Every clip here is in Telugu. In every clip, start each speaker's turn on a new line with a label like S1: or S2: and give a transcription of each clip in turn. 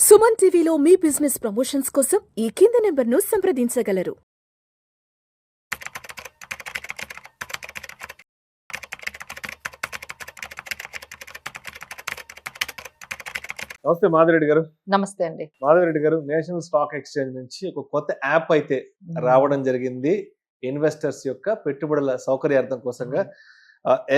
S1: సుమన్ టీవీలో మీ బిజినెస్ ప్రమోషన్స్ కోసం ఈ కింది నెంబర్ను సంప్రదించగలరు.
S2: నమస్తే మాధురెడ్డి గారు.
S3: నమస్తే అండి.
S2: మాధురెడ్డి గారు, నేషనల్ స్టాక్ ఎక్స్చేంజ్ నుంచి ఒక కొత్త యాప్ అయితే రావడం జరిగింది. ఇన్వెస్టర్స్ యొక్క పెట్టుబడుల సౌకర్యార్థం కోసంగా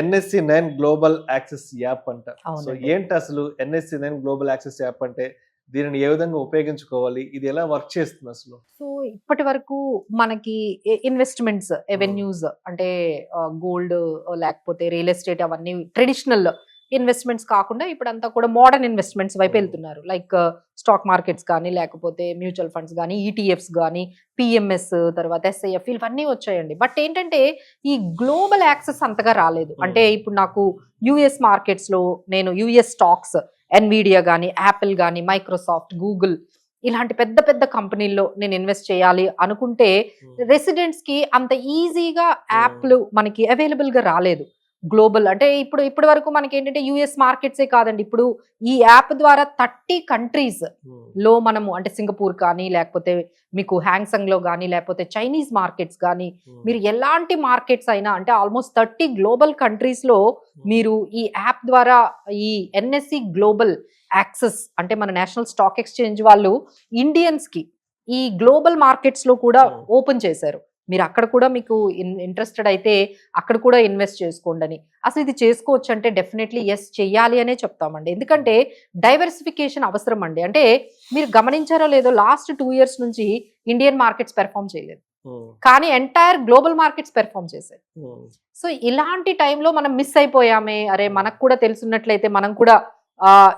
S2: NSE 9 గ్లోబల్ యాక్సెస్ యాప్ అంట. సో ఏంటి అసలు NSE 9 గ్లోబల్ యాక్సెస్ యాప్ అంటే? దీనిని ఏ విధంగా ఉపయోగించుకోవాలి? ఇది ఎలా వర్క్ చేస్తుంది అసలు?
S3: సో ఇప్పటి వరకు మనకి ఇన్వెస్ట్మెంట్స్ ఎవెన్యూస్ అంటే గోల్డ్ లేకపోతే రియల్ ఎస్టేట్ అవన్నీ ట్రెడిషనల్ ఇన్వెస్ట్మెంట్స్ కాకుండా ఇప్పుడంతా కూడా మోడర్న్ ఇన్వెస్ట్మెంట్స్ వైపు వెళ్తున్నారు. లైక్ స్టాక్ మార్కెట్స్ కానీ లేకపోతే మ్యూచువల్ ఫండ్స్ కానీ ETFs కానీ PMS తర్వాత SIF ఇవన్నీ వచ్చాయండి. బట్ ఏంటంటే ఈ గ్లోబల్ యాక్సెస్ అంతగా రాలేదు. అంటే ఇప్పుడు నాకు US మార్కెట్స్ లో నేను US స్టాక్స్ ఎన్విడియా కానీ యాపిల్ కానీ మైక్రోసాఫ్ట్ గూగుల్ ఇలాంటి పెద్ద పెద్ద కంపెనీల్లో నేను ఇన్వెస్ట్ చేయాలి అనుకుంటే రెసిడెంట్స్ కి అంత ఈజీగా యాప్లు మనకి అవైలబుల్ గా రాలేదు. గ్లోబల్ అంటే ఇప్పటి వరకు మనకి ఏంటంటే US మార్కెట్సే కాదండి, ఇప్పుడు ఈ యాప్ ద్వారా 30 కంట్రీస్ లో మనము అంటే సింగపూర్ కానీ లేకపోతే మీకు హ్యాంగ్సంగ్ లో కానీ లేకపోతే చైనీస్ మార్కెట్స్ కానీ మీరు ఎలాంటి మార్కెట్స్ అయినా అంటే ఆల్మోస్ట్ 30 గ్లోబల్ కంట్రీస్ లో మీరు ఈ యాప్ ద్వారా ఈ NSE గ్లోబల్ యాక్సెస్ అంటే మన నేషనల్ స్టాక్ ఎక్స్చేంజ్ వాళ్ళు ఇండియన్స్ కి ఈ గ్లోబల్ మార్కెట్స్ లో కూడా ఓపెన్ చేశారు. మీరు అక్కడ కూడా మీకు ఇంట్రెస్టెడ్ అయితే అక్కడ కూడా ఇన్వెస్ట్ చేసుకోండి అని. అసలు ఇది చేసుకోవచ్చు అంటే డెఫినెట్లీ ఎస్ చెయ్యాలి అనే చెప్తామండి. ఎందుకంటే డైవర్సిఫికేషన్ అవసరం అండి. అంటే మీరు గమనించారో లేదో లాస్ట్ 2 years నుంచి ఇండియన్ మార్కెట్స్ పెర్ఫామ్ చేయలేదు, కానీ ఎంటైర్ గ్లోబల్ మార్కెట్స్ పెర్ఫామ్ చేశాయి. సో ఇలాంటి టైంలో మనం మిస్ అయిపోయామే, అరే మనకు కూడా తెలుసున్నట్లయితే మనం కూడా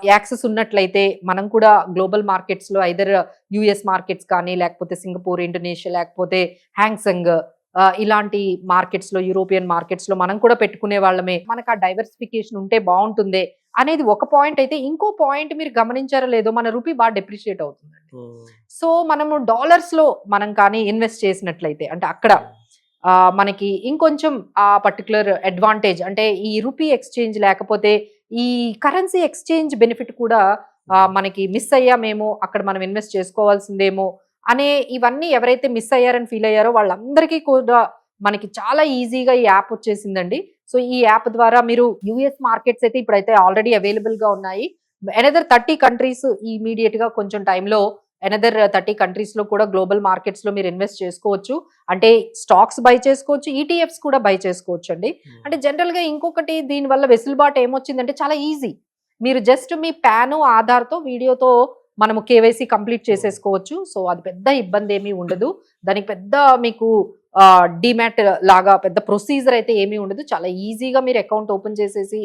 S3: యాక్సెస్ ఉన్నట్లయితే మనం కూడా గ్లోబల్ మార్కెట్స్ లో ఐదర్ US మార్కెట్స్ కానీ లేకపోతే సింగపూర్ ఇండోనేషియా లేకపోతే హ్యాంగ్సంగ్ ఇలాంటి మార్కెట్స్ లో యూరోపియన్ మార్కెట్స్ లో మనం కూడా పెట్టుకునే వాళ్ళమే, మనకు ఆ డైవర్సిఫికేషన్ ఉంటే బాగుంటుంది అనేది ఒక పాయింట్ అయితే. ఇంకో పాయింట్ మీరు గమనించారో లేదో మన రూపీ బాగా డెప్రిషియేట్ అవుతుందండి. సో మనము డాలర్స్ లో మనం కానీ ఇన్వెస్ట్ చేసినట్లయితే అంటే అక్కడ మనకి ఇంకొంచెం ఆ పర్టికులర్ అడ్వాంటేజ్ అంటే ఈ రూపీ ఎక్స్చేంజ్ లేకపోతే ఈ కరెన్సీ ఎక్స్చేంజ్ బెనిఫిట్ కూడా మనకి మిస్ అయ్యామేమో, అక్కడ మనం ఇన్వెస్ట్ చేసుకోవాల్సిందేమో అనే ఇవన్నీ ఎవరైతే మిస్ అయ్యారని ఫీల్ అయ్యారో వాళ్ళందరికీ కూడా మనకి చాలా ఈజీగా ఈ యాప్ వచ్చేసిందండి. సో ఈ యాప్ ద్వారా మీరు US మార్కెట్స్ అయితే ఇప్పుడైతే ఆల్రెడీ అవైలబుల్ గా ఉన్నాయి. అనదర్ 30 కంట్రీస్ ఇమీడియట్ గా కొంచెం టైంలో అనదర్ 30 కంట్రీస్ లో కూడా గ్లోబల్ మార్కెట్స్ లో మీరు ఇన్వెస్ట్ చేసుకోవచ్చు. అంటే స్టాక్స్ బై చేసుకోవచ్చు, ETFs కూడా బై చేసుకోవచ్చు అండి. అంటే జనరల్ గా ఇంకొకటి దీని వల్ల వెసులుబాటు ఏమొచ్చిందంటే చాలా ఈజీ. మీరు జస్ట్ మీ పాన్ ఆధార్ తో వీడియోతో మనము KYC కంప్లీట్ చేసేసుకోవచ్చు. సో అది పెద్ద ఇబ్బంది ఏమీ ఉండదు. దానికి పెద్ద మీకు డిమాట్ లాగా పెద్ద ప్రొసీజర్ అయితే ఏమీ ఉండదు. చాలా ఈజీగా మీరు అకౌంట్ ఓపెన్ చేసేసి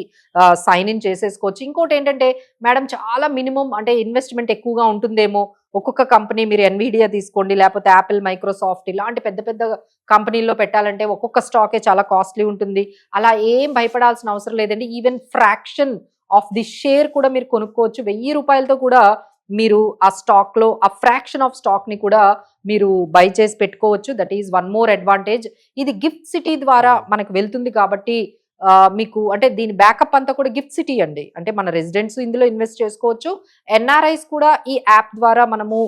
S3: సైన్ ఇన్ చేసేసుకోవచ్చు. ఇంకోటి ఏంటంటే మేడం చాలా మినిమం అంటే ఇన్వెస్ట్మెంట్ ఎక్కువగా ఉంటుందేమో, ఒక్కొక్క కంపెనీ మీరు ఎన్విడియా తీసుకోండి లేకపోతే యాపిల్ మైక్రోసాఫ్ట్ ఇలాంటి పెద్ద పెద్ద కంపెనీల్లో పెట్టాలంటే ఒక్కొక్క స్టాకే చాలా కాస్ట్లీ ఉంటుంది. అలా ఏం భయపడాల్సిన అవసరం లేదండి. Even fraction of the share కూడా మీరు కొనుక్కోవచ్చు. 1000 రూపాయలతో కూడా మీరు ఆ స్టాక్ లో ఆ ఫ్రాక్షన్ ఆఫ్ స్టాక్ ని కూడా మీరు బై చేసి పెట్టుకోవచ్చు. That is one more advantage. ఇది గిఫ్ట్ సిటీ ద్వారా మనకు వెళ్తుంది కాబట్టి మీకు అంటే దీని బ్యాకప్ అంతా కూడా గిఫ్ట్ సిటీ అండి. అంటే మన రెసిడెంట్స్ ఇందులో ఇన్వెస్ట్ చేసుకోవచ్చు. NRIs కూడా ఈ యాప్ ద్వారా మనము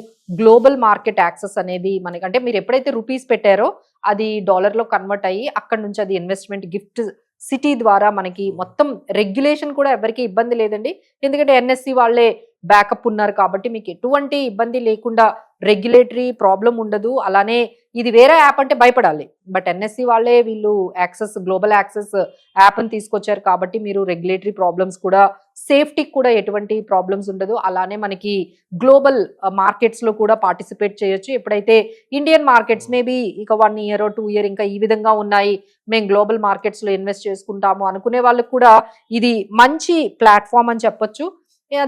S3: గ్లోబల్ మార్కెట్ యాక్సెస్ అనేది మనకి అంటే మీరు ఎప్పుడైతే రూపీస్ పెట్టారో అది డాలర్ లో కన్వర్ట్ అయ్యి అక్కడ నుంచి అది ఇన్వెస్ట్మెంట్ గిఫ్ట్ సిటీ ద్వారా మనకి మొత్తం రెగ్యులేషన్ కూడా ఎవరికి ఇబ్బంది లేదండి. ఎందుకంటే NSE వాళ్ళే బ్యాకప్ ఉన్నారు కాబట్టి మీకు ఎటువంటి ఇబ్బంది లేకుండా రెగ్యులేటరీ ప్రాబ్లం ఉండదు. అలానే ఇది వేరే యాప్ అంటే భయపడాలి, బట్ NSE వాళ్ళే వీళ్ళు యాక్సెస్ గ్లోబల్ యాక్సెస్ యాప్ని తీసుకొచ్చారు కాబట్టి మీరు రెగ్యులేటరీ ప్రాబ్లమ్స్ కూడా సేఫ్టీకి కూడా ఎటువంటి ప్రాబ్లమ్స్ ఉండదు. అలానే మనకి గ్లోబల్ మార్కెట్స్ లో కూడా పార్టిసిపేట్ చేయొచ్చు. ఎప్పుడైతే ఇండియన్ మార్కెట్స్ మేబీ ఇక 1 year 2 year ఇంకా ఈ విధంగా ఉన్నాయి, మేము గ్లోబల్ మార్కెట్స్ లో ఇన్వెస్ట్ చేసుకుంటాము అనుకునే వాళ్ళకి కూడా ఇది మంచి ప్లాట్ఫామ్ అని చెప్పొచ్చు.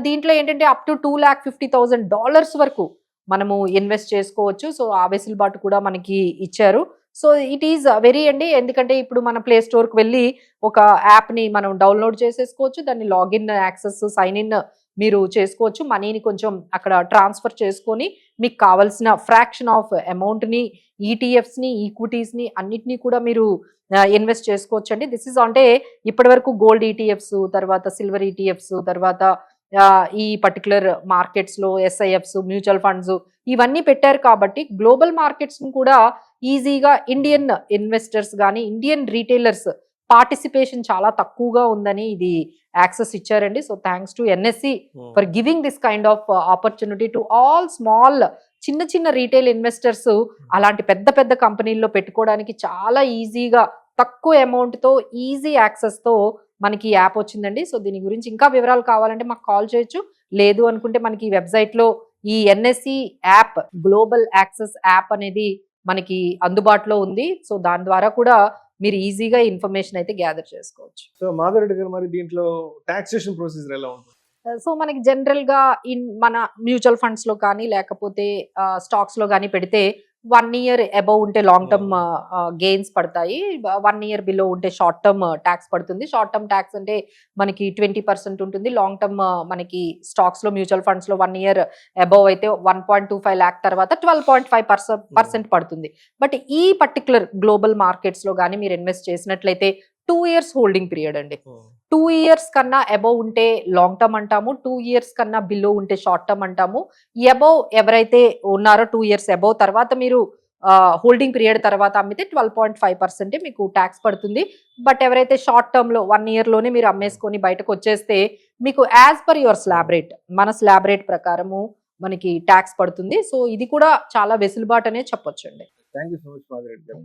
S3: దీంట్లో ఏంటంటే అప్ టు $250,000 వరకు మనము ఇన్వెస్ట్ చేసుకోవచ్చు. సో ఆ వెసులుబాటు కూడా మనకి ఇచ్చారు. సో ఇట్ ఈస్ వెరీ అండి. ఎందుకంటే ఇప్పుడు మన ప్లే స్టోర్కి వెళ్ళి ఒక యాప్ని మనం డౌన్లోడ్ చేసేసుకోవచ్చు. దాన్ని లాగిన్ యాక్సెస్ సైన్ ఇన్ మీరు చేసుకోవచ్చు. మనీని కొంచెం అక్కడ ట్రాన్స్ఫర్ చేసుకొని మీకు కావాల్సిన ఫ్రాక్షన్ ఆఫ్ అమౌంట్ని ETFsని ఈక్విటీస్ని అన్నిటినీ కూడా మీరు ఇన్వెస్ట్ చేసుకోవచ్చు అండి. దిస్ ఇస్ అంటే ఇప్పటి వరకు గోల్డ్ ETFs, తర్వాత సిల్వర్ ETFs, తర్వాత ఈ పర్టికులర్ మార్కెట్స్ లో ఎస్ఐఎఫ్స్, మ్యూచువల్ ఫండ్స్ ఇవన్నీ పెట్టారు కాబట్టి గ్లోబల్ మార్కెట్స్ ను కూడా ఈజీగా ఇండియన్ ఇన్వెస్టర్స్ కానీ ఇండియన్ రీటైలర్స్ పార్టిసిపేషన్ చాలా తక్కువగా ఉందని ఇది యాక్సెస్ ఇచ్చారండి. So thanks to NSC for giving this kind of opportunity to all small చిన్న చిన్న రీటైల్ ఇన్వెస్టర్స్ అలాంటి పెద్ద పెద్ద కంపెనీల్లో పెట్టుకోవడానికి చాలా ఈజీగా తక్కువ అమౌంట్ తో ఈజీ యాక్సెస్ తో మనకి యాప్ వచ్చిందండి. సో దీని గురించి ఇంకా వివరాలు కావాలంటే మాకు కాల్ చేయొచ్చు, లేదు అనుకుంటే మనకి వెబ్సైట్ లో ఈ NSC app global access app అనేది మనకి అందుబాటులో ఉంది. సో దాని ద్వారా కూడా మీరు ఈజీగా ఇన్ఫర్మేషన్ అయితే గ్యాదర్ చేసుకోవచ్చు.
S2: సో మాధవరెడ్డి గారు, మరి దీంట్లో టాక్సేషన్ ప్రొసీజర్ ఎలా ఉంటుంది?
S3: సో మనకి జనరల్ గా మన మ్యూచువల్ ఫండ్స్ లో కానీ లేకపోతే స్టాక్స్ లో కానీ పెడితే 1 year అబౌవ్ ఉంటే లాంగ్ టర్మ్ గెయిన్స్ పడతాయి, 1 year బిలో ఉంటే షార్ట్ టర్మ్ ట్యాక్స్ పడుతుంది. షార్ట్ టర్మ్ ట్యాక్స్ అంటే మనకి 20% ఉంటుంది. లాంగ్ టర్మ్ మనకి స్టాక్స్ లో మ్యూచువల్ ఫండ్స్ లో 1 year అబౌవ్ అయితే 1.25 lakh తర్వాత 12.5% పడుతుంది. బట్ ఈ పర్టికులర్ గ్లోబల్ మార్కెట్స్ లో కానీ మీరు ఇన్వెస్ట్ చేసినట్లయితే 2 years హోల్డింగ్ పీరియడ్ అండి. 2 years కన్నా అబౌవ్ ఉంటే లాంగ్ టర్మ్ అంటాము, 2 years కన్నా బిలో ఉంటే షార్ట్ టర్మ్ అంటాము. అబౌవ్ ఎవరైతే ఉన్నారో 2 years అబౌవ్ తర్వాత మీరు హోల్డింగ్ పీరియడ్ తర్వాత అమ్మితే 12.5% మీకు ట్యాక్స్ పడుతుంది. బట్ ఎవరైతే షార్ట్ టర్మ్ లో 1 year లోనే మీరు అమ్మేసుకొని బయటకు వచ్చేస్తే మీకు as per your slab rate, మన స్లాబ్ రేట్ ప్రకారము మనకి ట్యాక్స్ పడుతుంది. సో ఇది కూడా చాలా వెసులుబాటు అనే చెప్పొచ్చు అండి.
S2: Thank you so much Madhava Reddy గారు.